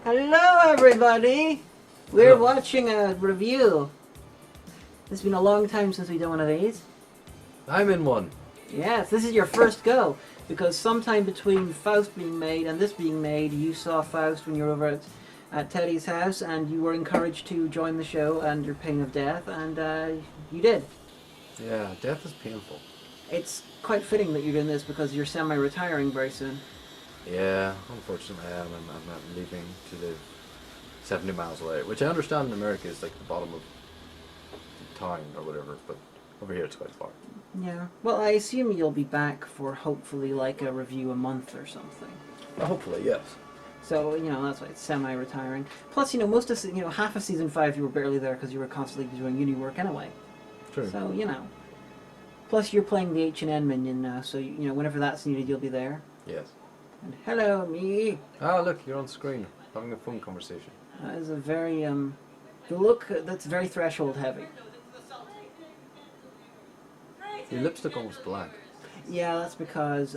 Hello, everybody! We're watching a review. It's been a long time since we've done one of these. I'm in one. Yes, this is your first go, because sometime between Faust being made and this being made, you saw Faust when you were over at Teddy's house, and you were encouraged to join the show under pain of death, and you did. Yeah, death is painful. It's quite fitting that you're doing this because you're semi-retiring very soon. Yeah, unfortunately I am. I'm leaving to live 70 miles away, which I understand in America is like the bottom of the town or whatever, but over here it's quite far. Yeah. Well, I assume you'll be back for hopefully like a review a month or something. Hopefully, yes. So, that's why it's semi-retiring. Plus, most of, half of Season 5 you were barely there because you were constantly doing uni work anyway. True. So, Plus, you're playing the H&N Minion now, so, whenever that's needed, you'll be there. Yes. And hello, me! Ah, look, you're on screen, having a phone conversation. That is a very, the look, that's very threshold heavy. Your lipstick almost black. Yeah, that's because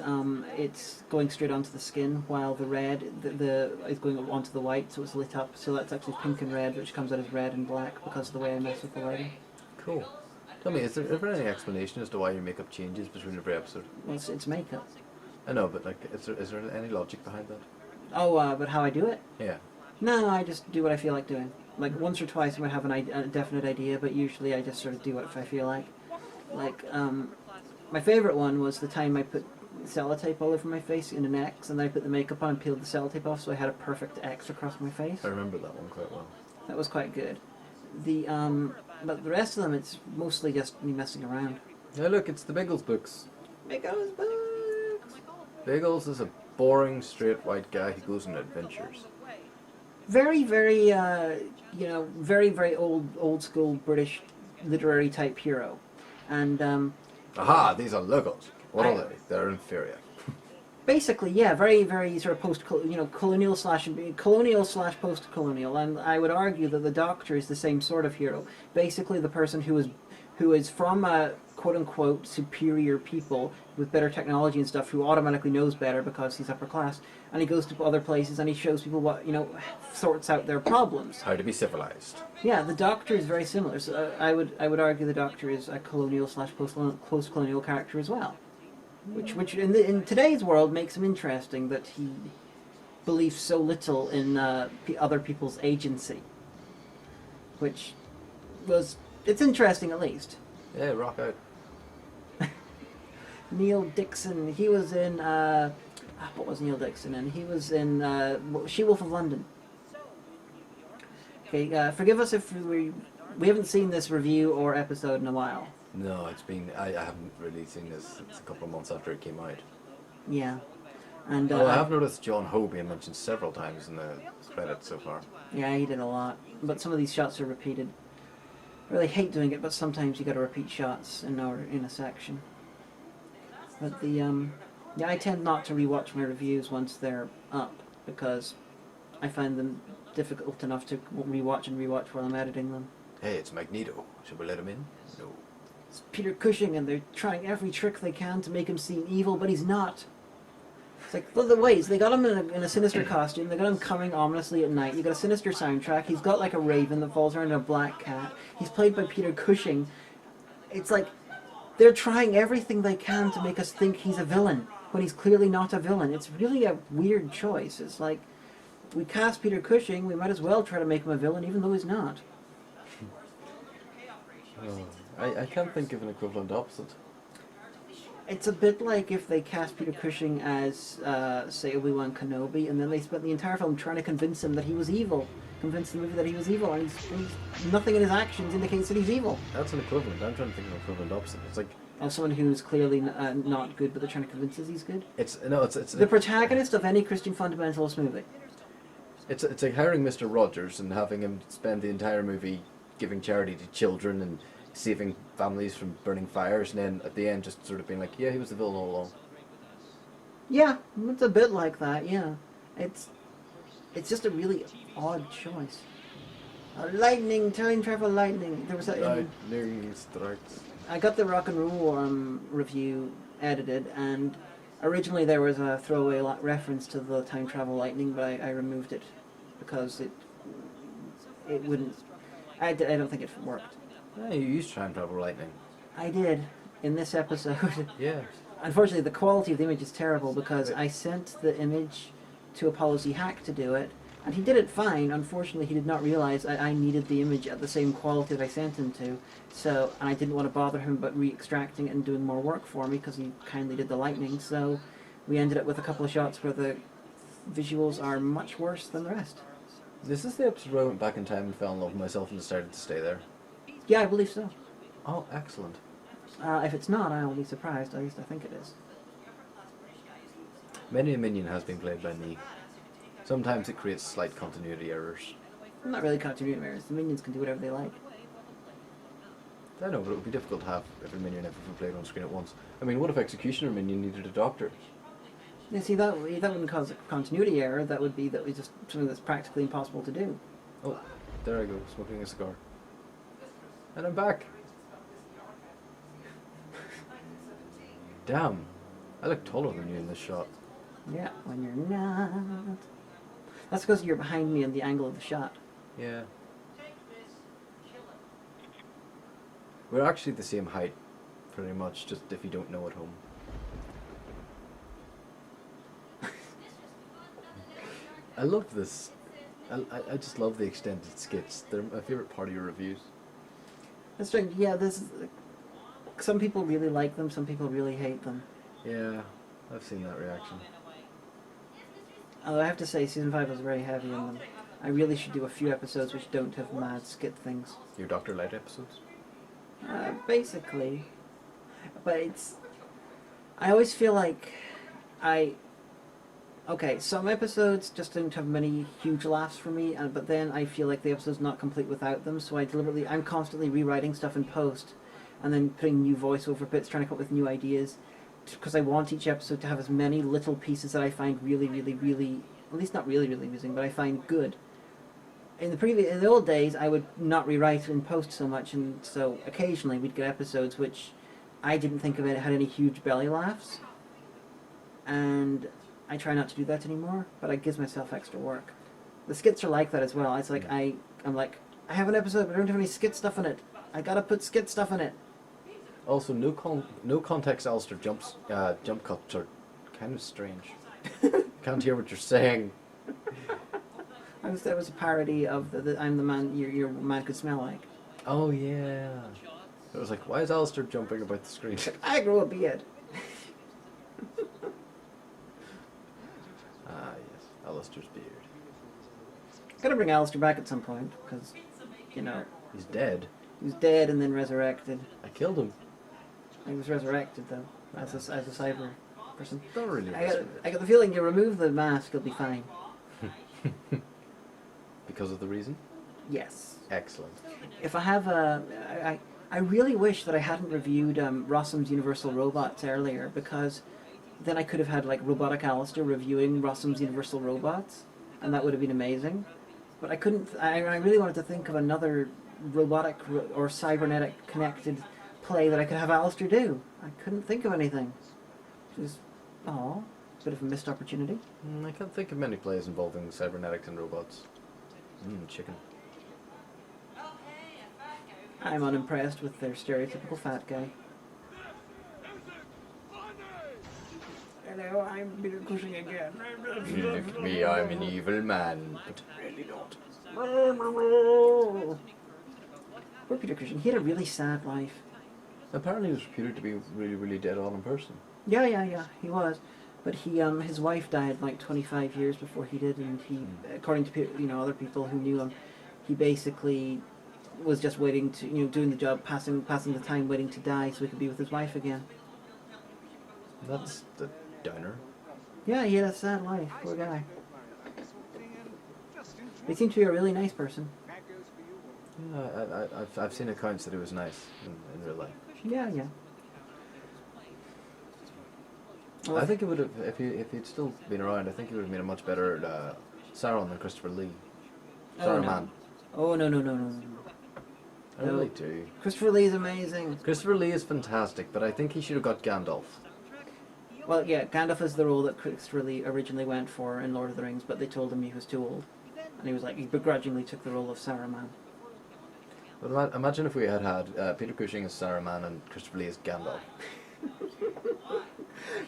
it's going straight onto the skin, while the red is going onto the white, so it's lit up. So that's actually pink and red, which comes out as red and black because of the way I mess with the lighting. Cool. Tell me, is there any explanation as to why your makeup changes between every episode? Well, it's makeup. I know, but like, is there any logic behind that? Oh, but how I do it? Yeah. No, I just do what I feel like doing. Like, once or twice I might have a definite idea, but usually I just sort of do what I feel like. Like, my favourite one was the time I put sellotape all over my face in an X, and then I put the makeup on and peeled the sellotape off, so I had a perfect X across my face. I remember that one quite well. That was quite good. But the rest of them, it's mostly just me messing around. Yeah, look, it's the Biggles books. Biggles books! Biggles is a boring, straight white guy who goes on adventures. Very, very, very, very old school British literary type hero. And, Aha, these are logos. What are they? They're inferior. basically, yeah, very, very sort of colonial slash post-colonial, and I would argue that the Doctor is the same sort of hero. Basically, the person who is from a quote-unquote superior people with better technology and stuff, who automatically knows better because he's upper class, and he goes to other places and he shows people what, sorts out their problems. How to be civilized. Yeah, the Doctor is very similar. So I would argue the Doctor is a colonial slash post-colonial character as well. Which in today's world makes him interesting that he believes so little in other people's agency. It's interesting at least. Yeah, rock out. Neil Dixon, he was in, what was Neil Dixon in? He was in She-Wolf of London. Okay, forgive us if we haven't seen this review or episode in a while. No, it's been... I haven't really seen this since a couple of months after it came out. Yeah. And I have noticed John Ho being mentioned several times in the credits so far. Yeah, he did a lot. But some of these shots are repeated. I really hate doing it, but sometimes you got to repeat shots in a section. But I tend not to rewatch my reviews once they're up, because I find them difficult enough to rewatch while I'm editing them. Hey, it's Magneto. Should we let him in? No. It's Peter Cushing, and they're trying every trick they can to make him seem evil, but he's not. It's like, the ways they got him in a sinister costume, they got him coming ominously at night, you got a sinister soundtrack, he's got like a raven that falls around a black cat, he's played by Peter Cushing. It's like, they're trying everything they can to make us think he's a villain, when he's clearly not a villain. It's really a weird choice. It's like, we cast Peter Cushing, we might as well try to make him a villain, even though he's not. I can't think of an equivalent opposite. It's a bit like if they cast Peter Cushing as, say, Obi-Wan Kenobi, and then they spent the entire film trying to convince him that he was evil. Convince the movie that he was evil, and he's nothing in his actions indicates that he's evil. That's an equivalent. I'm trying to think of an equivalent opposite. It's like... someone who's clearly not good, but they're trying to convince us he's good? It's the protagonist of any Christian fundamentalist movie. It's like hiring Mr. Rogers and having him spend the entire movie giving charity to children and saving families from burning fires, and then at the end just sort of being like, yeah, he was the villain all along. Yeah, it's a bit like that, yeah. It's just a really odd choice. Lightning, time travel lightning. There was a... Lightning strikes. I got the Rock and Roll review edited, and originally there was a throwaway reference to the time travel lightning, but I removed it because it wouldn't. I don't think it worked. Yeah, you used time travel lightning. I did in this episode. Yeah. Unfortunately, the quality of the image is terrible because I sent the image to Apollo Z Hack to do it, and he did it fine. Unfortunately, he did not realize I needed the image at the same quality that I sent him to, so, and I didn't want to bother him about re-extracting it and doing more work for me because he kindly did the lightning, so we ended up with a couple of shots where the visuals are much worse than the rest. This is the episode where I went back in time and fell in love with myself and decided to stay there. Yeah, I believe so. Oh, excellent. If it's not, I will be surprised. At least I think it is. Many a Minion has been played by me. Sometimes it creates slight continuity errors. Not really continuity errors. The minions can do whatever they like. I know, but it would be difficult to have every Minion ever played on screen at once. I mean, what if Executioner Minion needed a doctor? Yeah, see, that wouldn't cause a continuity error. That would be just something that's practically impossible to do. Oh, there I go, smoking a cigar. And I'm back! Damn, I look taller than you in this shot. Yeah, when you're not. That's because you're behind me in the angle of the shot. Yeah. We're actually the same height, pretty much, just if you don't know at home. I love this. I just love the extended skits. They're my favourite part of your reviews. That's right. Yeah, some people really like them, some people really hate them. Yeah, I've seen that reaction. Although I have to say, season 5 was very heavy in them. I really should do a few episodes which don't have mad skit things. Your Dr. Light episodes? Basically. But I always feel like okay, some episodes just don't have many huge laughs for me, but then I feel like the episode's not complete without them, so I'm constantly rewriting stuff in post, and then putting new voiceover bits, trying to come up with new ideas, because I want each episode to have as many little pieces that I find really, really, really, at least not really, really amusing, but I find good. In the old days, I would not rewrite in post so much, and so occasionally we'd get episodes which I didn't think of it had any huge belly laughs, and I try not to do that anymore, but it gives myself extra work. The skits are like that as well. It's like I'm like, I have an episode, but I don't have any skit stuff in it. I gotta put skit stuff in it. Also, no context Alistair jump cuts are kind of strange. Can't hear what you're saying. That was a parody of the I'm the man your man could smell like. Oh yeah. It was like, why is Alistair jumping about the screen? I grew a beard. Ah yes, Alistair's beard. Gotta bring Alistair back at some point, because, you know, He's dead. he was dead and then resurrected. I killed him. He was resurrected though, as a cyber person. Not really. I got the feeling you remove the mask, he'll be fine. Because of the reason? Yes. Excellent. If I have I really wish that I hadn't reviewed Rossum's Universal Robots earlier, because then I could have had like Robotic Alistair reviewing Rossum's Universal Robots, and that would have been amazing. But I couldn't. I really wanted to think of another robotic or cybernetic connected play that I could have Alistair do. I couldn't think of anything. Which is, bit of a missed opportunity. I can't think of many plays involving cybernetics and robots. Chicken. I'm unimpressed with their stereotypical fat guy. Hello, I'm Peter Cushing again. Look at me, I'm an evil man. But really not. Poor Peter Cushing. He had a really sad life. Apparently he was reputed to be really, really dead on in person. Yeah, he was. But his wife died like 25 years before he did, and he, according to other people who knew him, he basically was just waiting to, doing the job, passing the time, waiting to die so he could be with his wife again. That's the downer. Yeah, he had a sad life, poor guy. He seemed to be a really nice person. Yeah, I've seen accounts that he was nice in real life. Yeah. Well, I think it would have, if he'd still been around, I think he would have made a much better Sauron than Christopher Lee. Saruman. Oh, no. I really do. Christopher Lee is amazing. Christopher Lee is fantastic, but I think he should have got Gandalf. Well, yeah, Gandalf is the role that Christopher Lee originally went for in Lord of the Rings, but they told him he was too old. and he begrudgingly took the role of Saruman. But imagine if we had Peter Cushing as Saruman and Christopher Lee as Gandalf.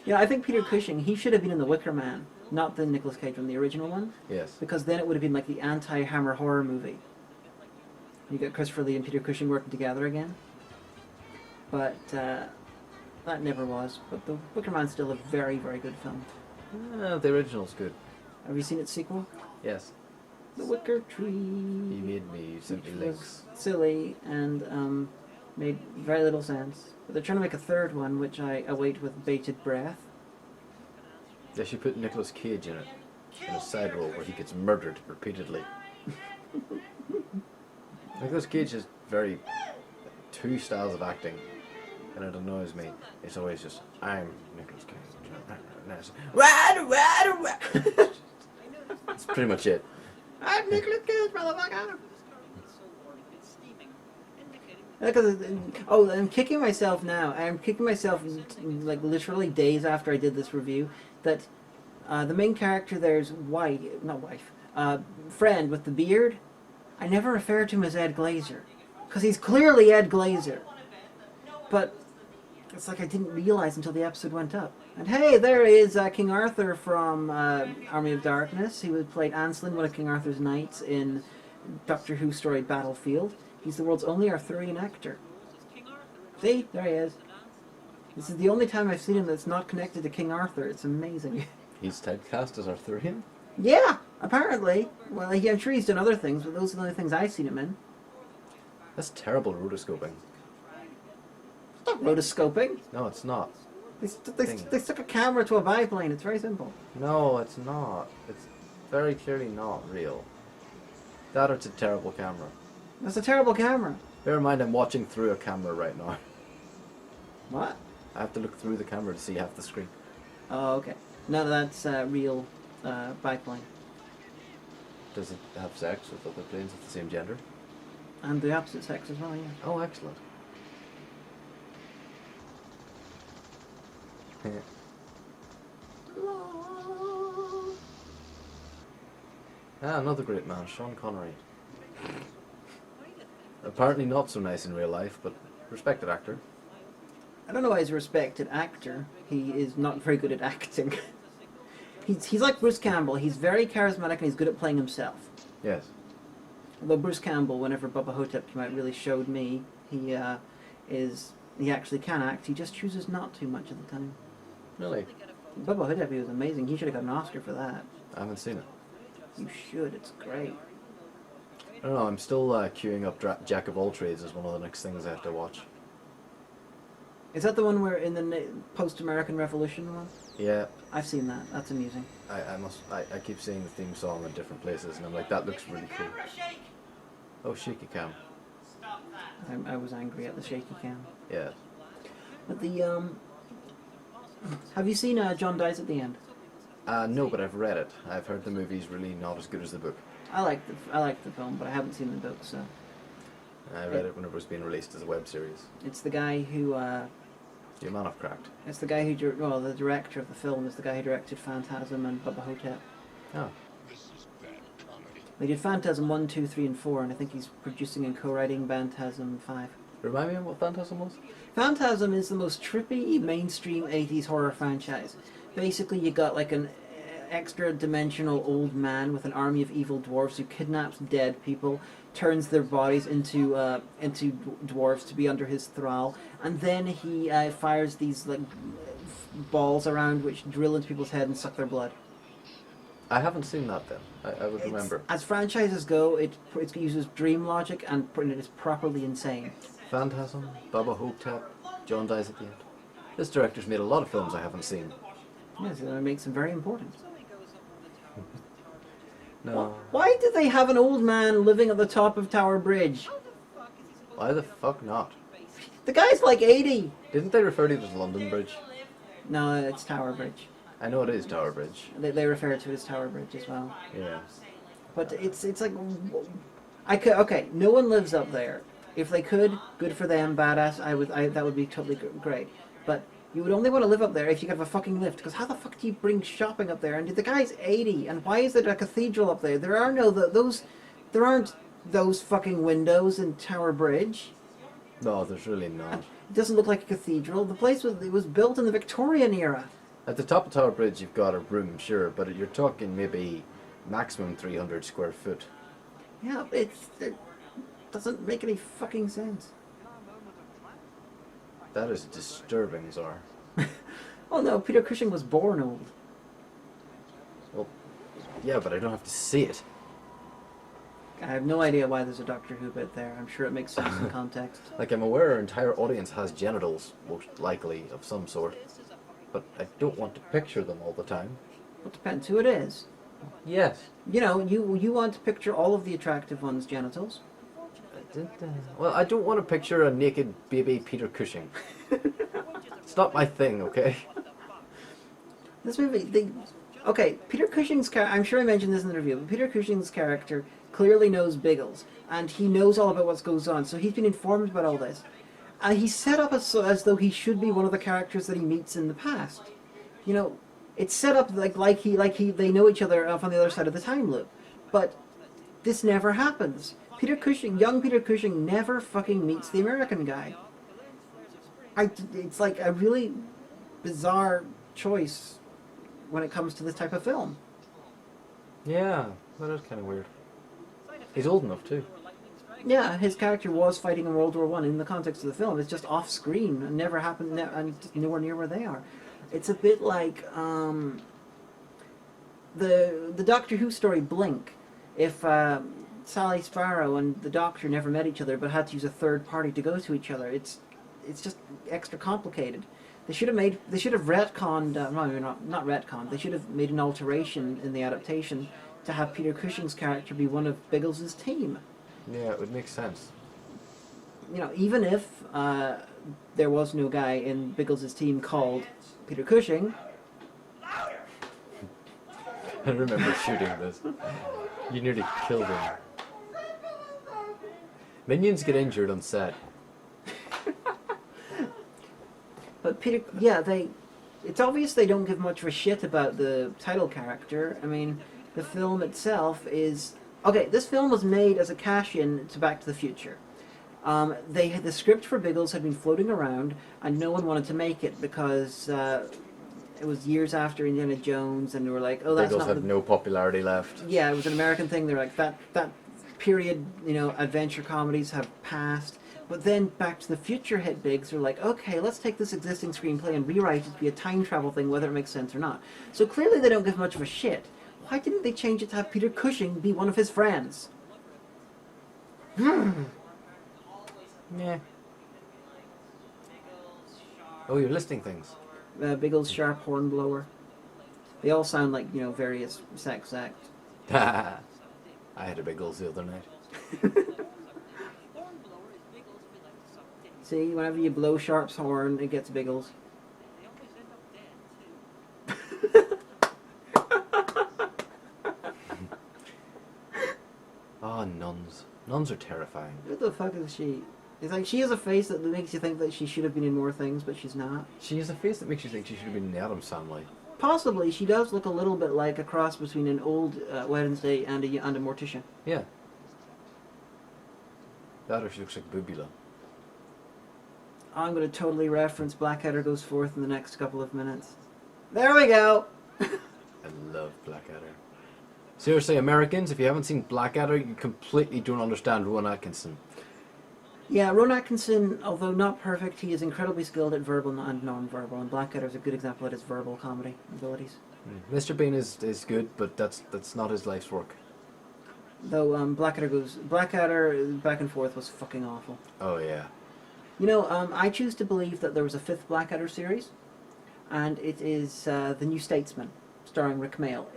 Yeah, I think Peter Cushing, he should have been in The Wicker Man, not the Nicolas Cage one, the original one. Yes. Because then it would have been like the anti-Hammer horror movie. You get Christopher Lee and Peter Cushing working together again. But that never was. But The Wicker Man's still a very, very good film. The original's good. Have you seen its sequel? Yes. The Wicker Tree. You made me simply Which links. was silly and made very little sense. But they're trying to make a third one, which I await with bated breath. They should put Nicolas Cage in it, in a side role where he gets murdered repeatedly. Nicolas Cage is very two styles of acting, and it annoys me. It's always just, I'm Nicolas Cage. That's pretty much it. I'm Nicolas Cage, motherfucker! I'm kicking myself now. I'm kicking myself like literally days after I did this review that the main character there's friend with the beard. I never refer to him as Ed Glazer because he's clearly Ed Glazer. But it's like I didn't realize until the episode went up. And hey, there is King Arthur from Army of Darkness. He played Ancelin, one of King Arthur's knights in Doctor Who story Battlefield. He's the world's only Arthurian actor. See? There he is. This is the only time I've seen him that's not connected to King Arthur. It's amazing. He's typecast as Arthurian? Yeah, apparently. Well, I'm sure he's done other things, but those are the only things I've seen him in. That's terrible rotoscoping. It's not rotoscoping. No, it's not. They stuck a camera to a biplane. It's very simple. No, it's not. It's very clearly not real. That or it's a terrible camera. That's a terrible camera. Bear in mind I'm watching through a camera right now. What? I have to look through the camera to see half the screen. Oh, okay. No, that's real biplane. Does it have sex with other planes of the same gender? And the opposite sex as well, yeah. Oh, excellent. Another great man, Sean Connery. Apparently not so nice in real life, but respected actor. I don't know why he's a respected actor. He is not very good at acting. he's like Bruce Campbell. He's very charismatic and he's good at playing himself. Yes. Although Bruce Campbell, whenever Bubba Hotep came out, really showed me he actually can act. He just chooses not to much of the time. Really? Bubba Hotep, he was amazing. He should have got an Oscar for that. I haven't seen it. You should. It's great. I don't know, I'm still queuing up Jack of All Trades as one of the next things I have to watch. Is that the one where in the post-American Revolution one? Yeah. I've seen that. That's amusing. I keep seeing the theme song in different places and I'm like, that looks really cool. Oh, shaky cam. I was angry at the shaky cam. Yeah. But the, have you seen John Dies at the End? No, but I've read it. I've heard the movie's really not as good as the book. I like the film, but I haven't seen the book, so. I read it whenever it was being released as a web series. It's the guy who, The Man of Cracked. it's the guy who, the director of the film is the guy who directed Phantasm and Bubba Hotep. Oh. They did Phantasm 1, 2, 3, and 4, and I think he's producing and co-writing Phantasm 5. Remind me of what Phantasm was? Phantasm is the most trippy, mainstream 80s horror franchise. Basically, you got like an extra-dimensional old man with an army of evil dwarves who kidnaps dead people, turns their bodies into dwarves to be under his thrall, and then he fires these like balls around which drill into people's head and suck their blood. I haven't seen that then. I would remember. As franchises go, it uses dream logic and it is properly insane. Phantasm, Bubba Hotep, John Dies at the End. This director's made a lot of films I haven't seen. Yes, it makes them very important. No. Why did they have an old man living at the top of Tower Bridge? Why the fuck not? The guy's like 80. Didn't they refer to it as London Bridge? No, it's Tower Bridge. I know it is Tower Bridge. They refer to it as Tower Bridge as well. Yeah. But it's like, okay, no one lives up there. If they could, good for them, badass. That would be totally great. But You would only want to live up there if you could have a fucking lift, because how the fuck do you bring shopping up there? And the guy's 80, and why is there a cathedral up there? There aren't those fucking windows in Tower Bridge. No, there's really not. It doesn't look like a cathedral. The place was built in the Victorian era. At the top of Tower Bridge, you've got a room, sure, but you're talking maybe maximum 300 square foot. Yeah, it doesn't make any fucking sense. That is disturbing, Czar. Oh no, Peter Cushing was born old. Well, yeah, but I don't have to see it. I have no idea why there's a Doctor Who bit there. I'm sure it makes sense in context. Like, I'm aware our entire audience has genitals, most likely, of some sort. But I don't want to picture them all the time. It depends who it is. Yes. You know, you want to picture all of the attractive ones' genitals. Well, I don't want to picture a naked baby Peter Cushing. It's not my thing, okay? This movie, Peter Cushing's character, I'm sure I mentioned this in the review, but Peter Cushing's character clearly knows Biggles, and he knows all about what goes on, so he's been informed about all this. And he's set up as though he should be one of the characters that he meets in the past. You know, it's set up like they know each other off on the other side of the time loop. But this never happens. Young Peter Cushing never fucking meets the American guy. It's like a really bizarre choice when it comes to this type of film. Yeah, that is kind of weird. He's old enough, too. Yeah, his character was fighting in World War One in the context of the film. It's just off screen and never happened, and just nowhere near where they are. It's a bit like the Doctor Who story Blink. If Sally Sparrow and the Doctor never met each other, but had to use a third party to go to each other, it's just extra complicated. They should have retconned. Not retconned. They should have made an alteration in the adaptation to have Peter Cushing's character be one of Biggles' team. Yeah, it would make sense. You know, even if there was no guy in Biggles' team called Peter Cushing. I remember shooting this. You nearly killed him. Minions get injured on set. But it's obvious they don't give much of a shit about the title character. I mean, the film itself is... Okay, this film was made as a cash-in to Back to the Future. The script for Biggles had been floating around, and no one wanted to make it because it was years after Indiana Jones, and they were like, "Oh, that's Biggles not." had no popularity left. Yeah, it was an American thing. They're like, that period, adventure comedies have passed. But then Back to the Future hit big, so they're like, okay, let's take this existing screenplay and rewrite it to be a time travel thing, whether it makes sense or not. So clearly they don't give much of a shit. Why didn't they change it to have Peter Cushing be one of his friends? Yeah. Oh, you're listing things. Biggles Sharp Hornblower. They all sound like, various sex acts. I had a Biggles the other night. See, whenever you blow Sharp's horn, it gets Biggles. Oh, nuns. Nuns are terrifying. What the fuck is she? It's like she has a face that makes you think that she should have been in more things, but she's not. She has a face that makes you think she should have been in the Addams Family. Possibly, she does look a little bit like a cross between an old Wednesday and a mortician. Yeah. That or she looks like Boobula. I'm going to totally reference Blackadder Goes Forth in the next couple of minutes. There we go! I love Blackadder. Seriously, Americans, if you haven't seen Blackadder, you completely don't understand Rowan Atkinson. Yeah, Rowan Atkinson, although not perfect, he is incredibly skilled at verbal and non-verbal, and Blackadder is a good example of his verbal comedy abilities. Mr. Bean is good, but that's not his life's work. Though Blackadder Back and Forth was fucking awful. Oh yeah. I choose to believe that there was a fifth Blackadder series, and it is The New Statesman, starring Rick Mayall.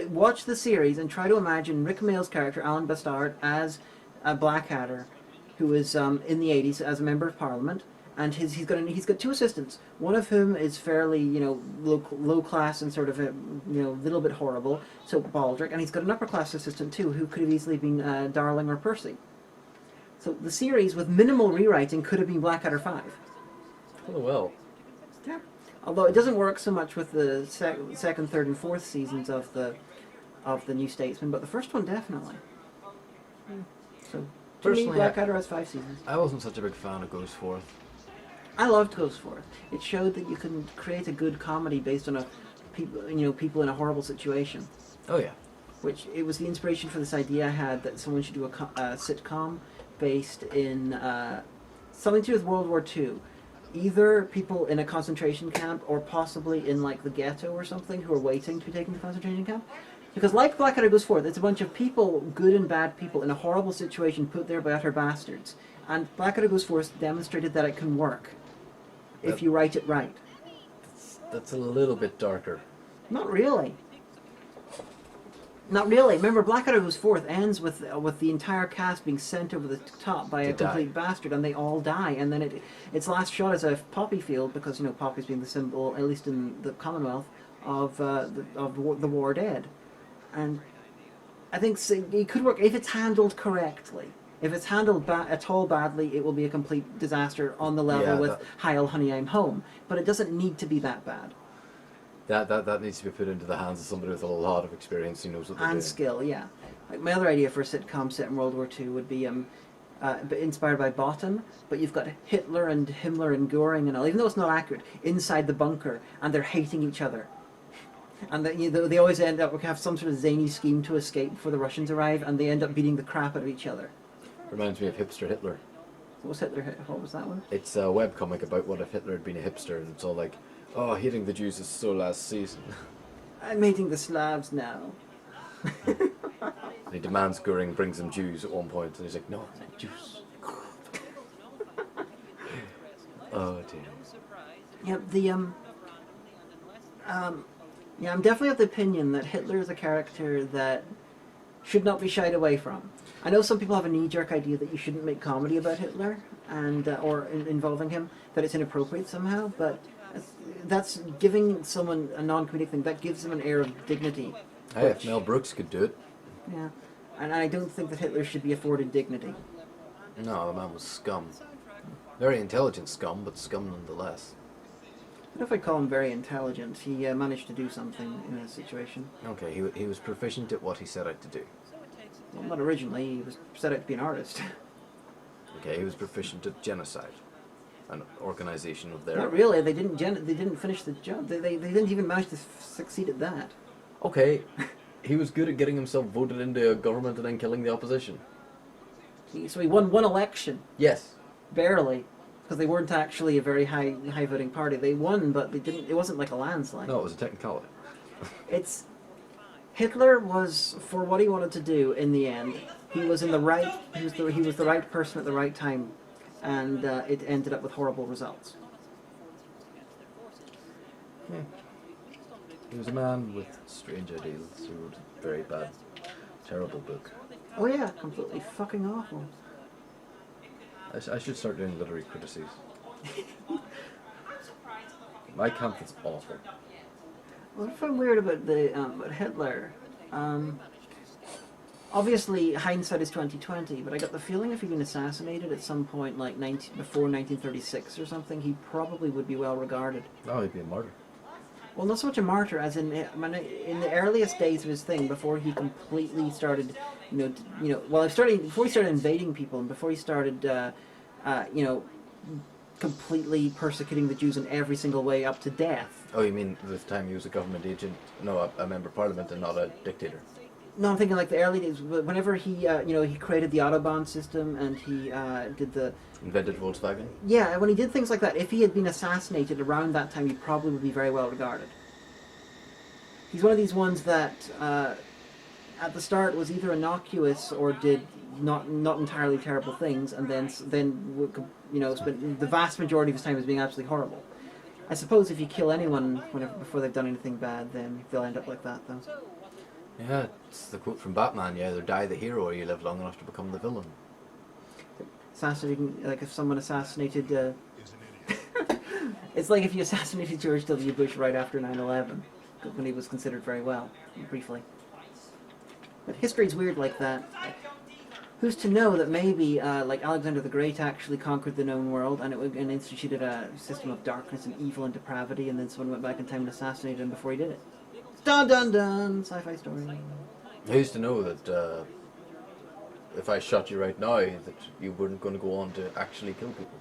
Watch the series and try to imagine Rick Mayall's character, Alan Bastard, as a Blackadder, who is in the 80s as a member of Parliament, and he's got two assistants, one of whom is fairly low class and sort of little bit horrible, so Baldric, and he's got an upper class assistant too, who could have easily been Darling or Percy. So the series, with minimal rewriting, could have been Blackadder 5. Oh well. Although it doesn't work so much with the second, third, and fourth seasons of the New Statesman, but the first one definitely. So, to me, Personally, Blackadder has 5 seasons. I wasn't such a big fan of Goes Forth. I loved Goes Forth. It showed that you can create a good comedy based on people in a horrible situation. Oh yeah. Which it was the inspiration for this idea I had that someone should do a sitcom based in something to do with World War II. Either people in a concentration camp or possibly in like the ghetto or something who are waiting to be taken to concentration camp. Because like Blackadder Goes Forth, it's a bunch of people, good and bad people, in a horrible situation put there by utter bastards. And Blackadder Goes Forth demonstrated that it can work if you write it right. That's a little bit darker. Not really. Not really. Remember, Blackadder Goes Forth ends with the entire cast being sent over the top by a complete bastard, and they all die. And then its last shot is a poppy field, because poppies being the symbol, at least in the Commonwealth, of the war dead. And I think it could work if it's handled correctly. If it's handled at all badly, it will be a complete disaster on the level with "Heil, Honey, I'm Home." But it doesn't need to be that bad. That needs to be put into the hands of somebody with a lot of experience who knows what they're doing. And skill, yeah. Like my other idea for a sitcom set in World War II would be inspired by Bottom, but you've got Hitler and Himmler and Göring and all, even though it's not accurate, inside the bunker, and they're hating each other. And they always end up have some sort of zany scheme to escape before the Russians arrive, and they end up beating the crap out of each other. Reminds me of Hipster Hitler. What was that one? It's a webcomic about what if Hitler had been a hipster, and it's all like, oh, hating the Jews is so last season. I'm hating the Slavs now. And he demands Göring brings him Jews at one point, and he's like, no, Jews. Oh dear. Yeah, I'm definitely of the opinion that Hitler is a character that should not be shied away from. I know some people have a knee-jerk idea that you shouldn't make comedy about Hitler and involving him, that it's inappropriate somehow, but that's giving someone a non-comedic thing. That gives them an air of dignity. Hey, if Mel Brooks could do it. Yeah, and I don't think that Hitler should be afforded dignity. No, the man was scum. Very intelligent scum, but scum nonetheless. I don't know if I'd call him very intelligent. He managed to do something in a situation. Okay, he was proficient at what he set out to do. Well, not originally. He was set out to be an artist. Okay, he was proficient at genocide. An organization of their... Not really. They didn't finish the job. They didn't even manage to succeed at that. Okay, he was good at getting himself voted into a government and then killing the opposition. So he won one election. Yes. Barely. Because they weren't actually a very high voting party. They won, but they didn't. It wasn't like a landslide. No, it was a technicality. Hitler was, for what he wanted to do in the end, he was the right person at the right time, and it ended up with horrible results. Yeah. He was a man with strange ideals who wrote a very bad, terrible book. Oh yeah, completely fucking awful. I should start doing literary criticisms. My camp is awful. What I find weird about about Hitler, obviously hindsight is 20/20, but I got the feeling if he'd been assassinated at some point, like before 1936 or something, he probably would be well regarded. Oh, he'd be a martyr. Well, not so much a martyr as in the earliest days of his thing, before he completely started, before he started invading people and before he started, completely persecuting the Jews in every single way up to death. Oh, you mean the time he was a government agent? No, a member of parliament and not a dictator. No, I'm thinking like the early days. Whenever he, he created the Autobahn system and he Invented Volkswagen? Yeah, when he did things like that, if he had been assassinated around that time, he probably would be very well regarded. He's one of these ones that, at the start, was either innocuous or did not entirely terrible things, and then spent the vast majority of his time as being absolutely horrible. I suppose if you kill anyone before they've done anything bad, then they'll end up like that, though. Yeah, it's the quote from Batman, you either die the hero or you live long enough to become the villain. Assassinating, like if someone assassinated... it's like if you assassinated George W. Bush right after 9/11, when he was considered very well, briefly. But history's weird like that. Who's to know that maybe, like Alexander the Great actually conquered the known world and instituted a system of darkness and evil and depravity, and then someone went back in time and assassinated him before he did it. Dun dun dun! Sci-fi story. Who's to know that if I shot you right now, that you weren't going to go on to actually kill people?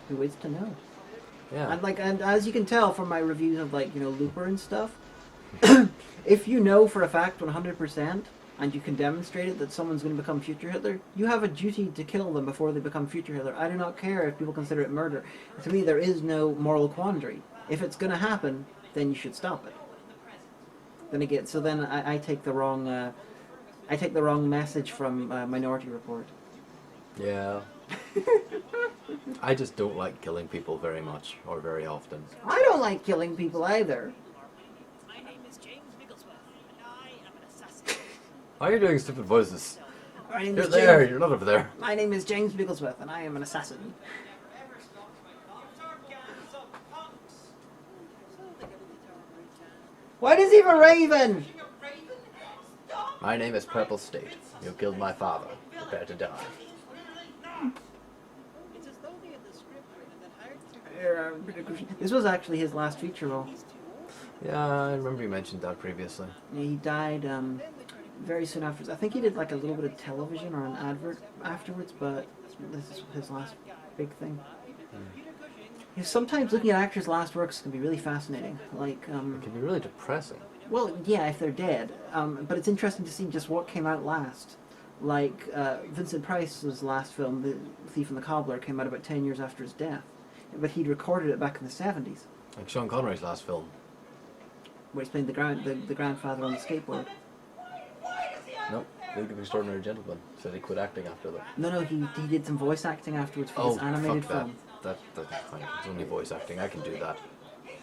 Who is to know? Yeah. And as you can tell from my reviews of Looper and stuff, if you know for a fact 100%, and you can demonstrate it that someone's going to become future Hitler, you have a duty to kill them before they become future Hitler. I do not care if people consider it murder. To me, there is no moral quandary. If it's going to happen, then you should stop it. Then again, so then I take the wrong message from Minority Report. Yeah. I just don't like killing people very much or very often. I don't like killing people either. My name is James Biggles, and I am an assassin. Why are you doing stupid voices? My name You're is there, James. you're not over there. My name is James Bigglesworth, and I am an assassin. Why does he have a raven? My name is Purple State. You killed my father. Prepare to die. It's as though they had the script written that hired This was actually his last feature role. Yeah, I remember you mentioned that previously. Yeah, he died very soon afterwards. I think he did like a little bit of television or an advert afterwards, but this is his last big thing. Yeah, sometimes looking at actors' last works can be really fascinating. Like, It can be really depressing. well, yeah, if they're dead. But it's interesting to see just what came out last. Like, Vincent Price's last film, The Thief and the Cobbler, came out about 10 years after his death. But he'd recorded it back in the 70s, Like Sean Connery's last film. where he's playing the grandfather on the skateboard. Nope. League of Extraordinary Gentlemen. Said he quit acting after that. No, he did some voice acting afterwards for his animated fuck film. that. That's fine. It's only voice acting. I can do that.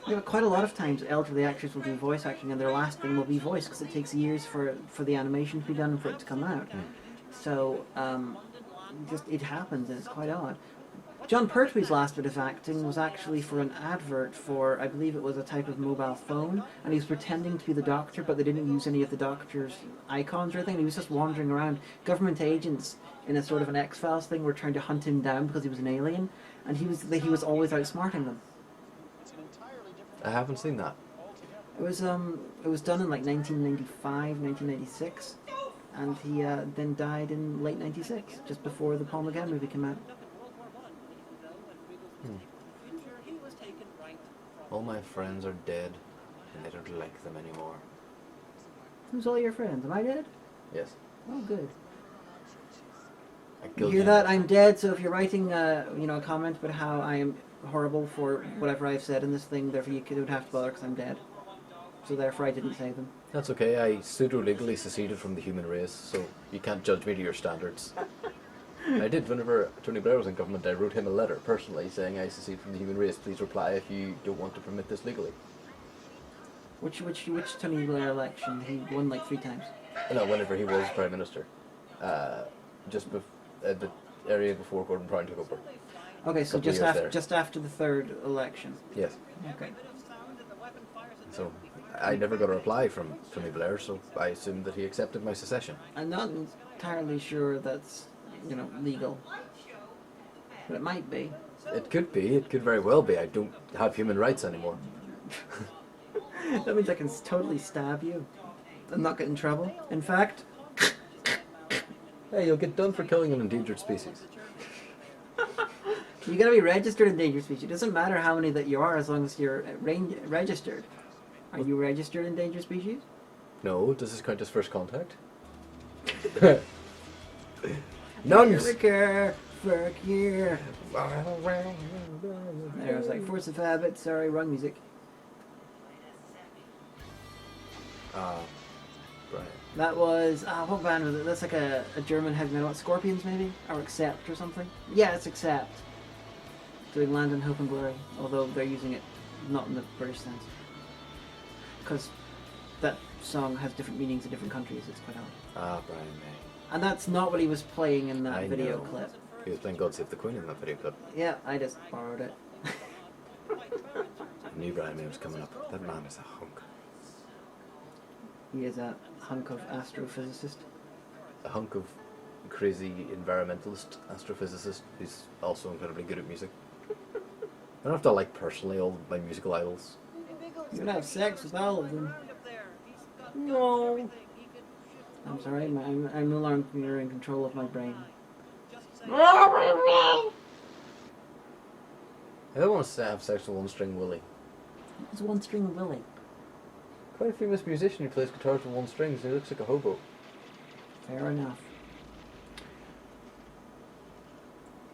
Yeah, but quite a lot of times elderly actors will do voice acting and their last thing will be voice because it takes years for the animation to be done and for it to come out. So, just it happens and it's quite odd. John Pertwee's last bit of acting was actually for an advert for, I believe it was a type of mobile phone, and he was pretending to be the Doctor, but they didn't use any of the Doctor's icons or anything. He was just wandering around. Government agents in a sort of an X-Files thing were trying to hunt him down because he was an alien, and he was always outsmarting them. I haven't seen that. It was done in like 1995, 1996, and he then died in late 96, just before the Paul McGann movie came out. All my friends are dead, and I don't like them anymore. Who's all your friends? Am I dead? Yes. Oh, good. I You killed hear you. that? I'm dead. So if you're writing, a comment about how I am horrible for whatever I've said in this thing, therefore you don't have to bother because I'm dead. So therefore I didn't say them. That's okay. I pseudo-legally seceded from the human race, so you can't judge me to your standards. I did. Whenever Tony Blair was in government, I wrote him a letter personally saying, I secede from the human race. Please reply if you don't want to permit this legally. Which Tony Blair election? He won like 3 times. No, whenever he was Prime Minister. The area before Gordon Brown took over. Okay, so Couple years there. just after the 3rd election. Yes. Okay. So I never got a reply from Tony Blair, so I assumed that he accepted my secession. I'm not entirely sure that's, legal. But it might be. It could be. It could very well be. I don't have human rights anymore. That means I can totally stab you and not get in trouble. In fact, Hey, you'll get done for killing an endangered species. you gotta be registered endangered species. It doesn't matter how many that you are as long as you're registered. Are you registered endangered species? No, does this count as first contact? Nuns! Fuck yeah. There, I was like, Force of Habit, sorry, wrong music. Right. That was, what band was it? That's like a German heavy metal, Scorpions maybe? Or Accept or something? Yeah, it's Accept. Doing Land in Hope and Glory, although they're using it not in the British sense. Because that song has different meanings in different countries, it's quite odd. Brian May. And that's not what he was playing in that I video know. clip. He was playing God Save the Queen in that video clip. Yeah, I just borrowed it. I knew Brian May was coming up. That man is a hunk. He is a hunk of astrophysicist. a hunk of crazy environmentalist astrophysicist who's also incredibly good at music. I don't have to like personally all my musical idols. You can have sex with all of them. No. I'm sorry, I'm no longer in control of my brain. I don't want to have sex with One String Willie. It's One String Willie. Quite a famous musician who plays guitars with one strings and he looks like a hobo. Fair enough.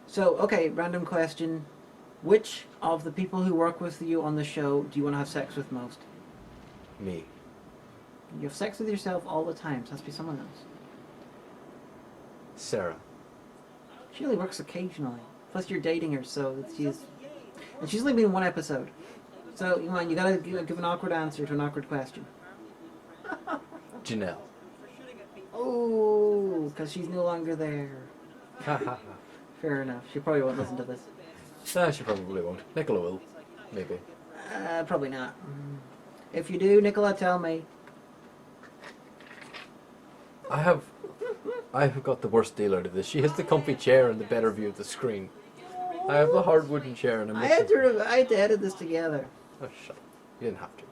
So, okay, random question. Which of the people who work with you on the show do you want to have sex with most? Me. You have sex with yourself all the time, so it has to be someone else. Sarah. She only works occasionally. Plus you're dating her, so she's only been in one episode. So, you gotta give an awkward answer to an awkward question. Janelle. Oh, because she's no longer there. Fair enough. She probably won't listen to this. No, she probably won't. Nicola will. Maybe. Probably not. If you do, Nicola, tell me. I have got the worst deal out of this. She has the comfy chair and the better view of the screen. I have the hard wooden chair and I had to edit this together. Oh, shut up. You didn't have to.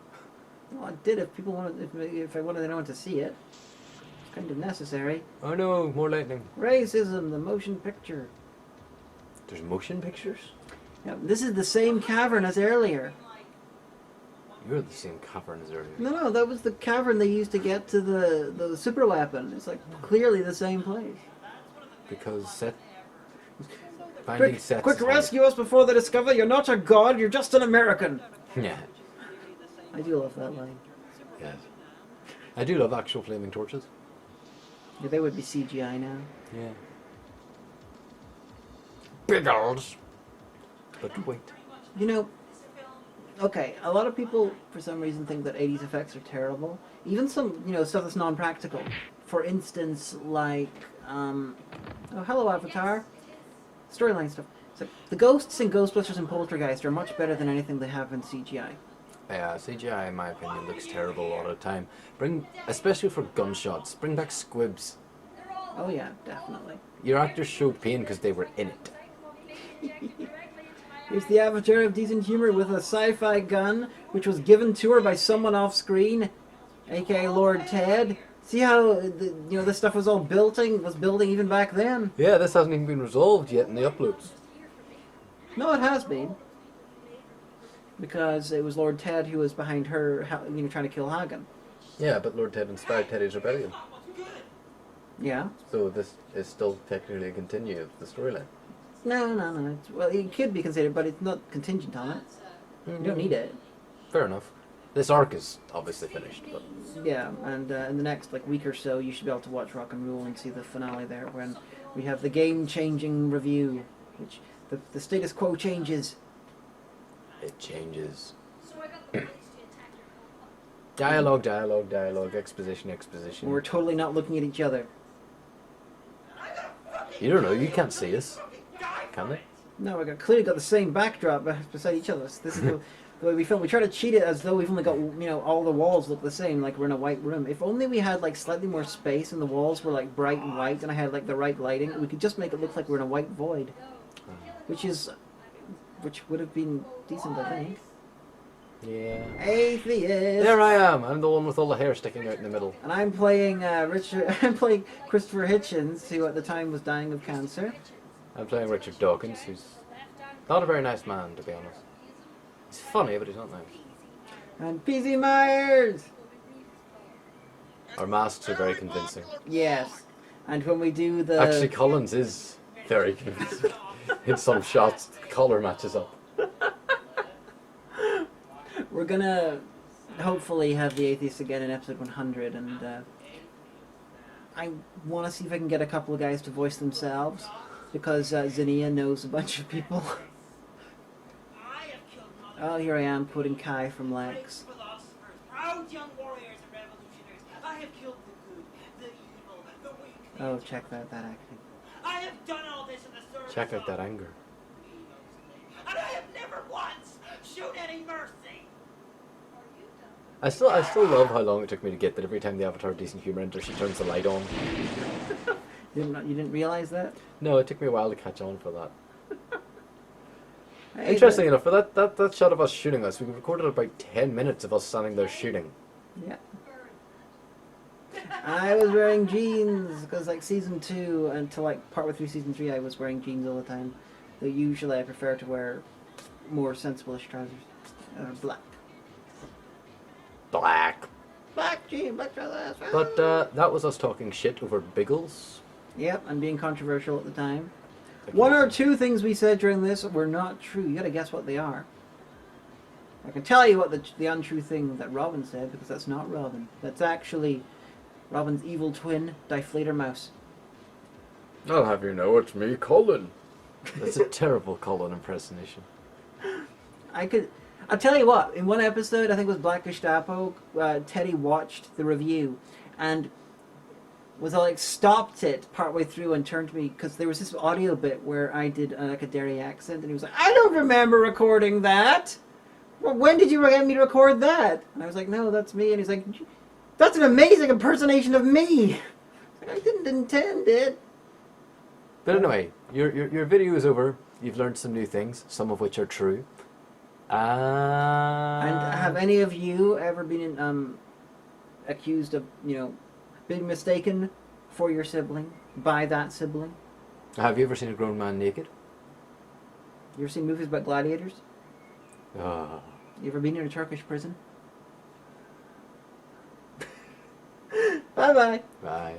Well, I did if people wanted, if I wanted anyone to see it. It's kind of necessary. Oh no, more lightning. Racism, the motion picture. There's motion pictures? Yeah, this is the same cavern as earlier. You're the same cavern as earlier. No, that was the cavern they used to get to the super weapon. It's like clearly the same place. Because finding sets. Quick, rescue us before they discover you're not a god, you're just an American. Yeah. I do love that line. Yes. I do love actual flaming torches. Yeah, they would be CGI now. Yeah. Biggles. But wait. You know, okay, a lot of people for some reason think that 80s effects are terrible. Even some, stuff that's non-practical. For instance, like, oh, hello Avatar. Storyline stuff. So the ghosts in Ghostbusters and Poltergeist are much better than anything they have in CGI. Yeah, CGI in my opinion looks terrible a lot of the time. Especially for gunshots, bring back squibs. Oh yeah, definitely. Your actors showed pain because they were in it. Here's the Avatar of decent humor with a sci-fi gun, which was given to her by someone off screen, aka Lord Ted. See how this stuff was all building even back then. Yeah, this hasn't even been resolved yet in the uploads. No, it has been. Because it was Lord Ted who was behind her, trying to kill Hagan. Yeah, but Lord Ted inspired Teddy's rebellion. Yeah. So this is still technically a continue of the storyline. No. Well, it could be considered, but it's not contingent on it. You don't need it. Fair enough. This arc is obviously finished, but... Yeah, and in the next week or so, you should be able to watch Rock and Roll and see the finale there, when we have the game-changing review, which the status quo changes. It changes. Dialogue, exposition. And we're totally not looking at each other. You don't know, you can't see us. Can they? No, we've clearly got the same backdrop beside each other. This is the way we film. We try to cheat it as though we've only got, all the walls look the same, like we're in a white room. If only we had, slightly more space and the walls were, bright and white and I had, the right lighting, we could just make it look like we're in a white void. Which would have been decent, I think. Yeah. Atheist! There I am! I'm the one with all the hair sticking out in the middle. And I'm playing I'm playing Christopher Hitchens, who at the time was dying of cancer. I'm playing Richard Dawkins, who's not a very nice man, to be honest. He's funny, but he's not nice. And P.Z. Myers! Our masks are very convincing. Yes. And when we do the... Actually, Collins is very convincing. In some shots, the collar matches up. We're gonna hopefully have the Atheist again in episode 100, and I want to see if I can get a couple of guys to voice themselves, because Zinnia knows a bunch of people. Oh, here I am, quoting Kai from Lex. Proud young warriors and revolutionaries, I have killed the good, the evil, the weak. Oh, check that acting. I have done all this in the service Check out that of... anger. And I have never once shown any mercy. I still love how long it took me to get that every time the Avatar Decent Humor enters, she turns the light on. You didn't realize that? No, it took me a while to catch on for that. Hey, Interesting enough, for that shot of us shooting us, we recorded about 10 minutes of us standing there shooting. Yeah. I was wearing jeans because like season 2 until like partway through season 3 I was wearing jeans all the time. Though usually I prefer to wear more sensible-ish trousers. Black. Black jeans, black trousers. But that was us talking shit over Biggles. Yep, and being controversial at the time. Okay. One or two things we said during this were not true. You gotta guess what they are. I can tell you what the untrue thing that Robyn said, because that's not Robyn. That's actually Robyn's evil twin, Deflator Mouse. I'll have you know it's me, Colin. That's a terrible Colin impersonation. I'll tell you what, in one episode, I think it was Black Gestapo, Teddy watched the review and was like stopped it partway through and turned to me, because there was this audio bit where I did like a Derry accent, and he was like, I don't remember recording that. Well, when did you get me to record that? And I was like, no, that's me. And he's like, that's an amazing impersonation of me. I didn't intend it. But anyway, your video is over. You've learned some new things, some of which are true. And have any of you ever been accused of, being mistaken for your sibling by that sibling? Have you ever seen a grown man naked? You ever seen movies about gladiators? Ah. You ever been in a Turkish prison? Bye-bye. Bye.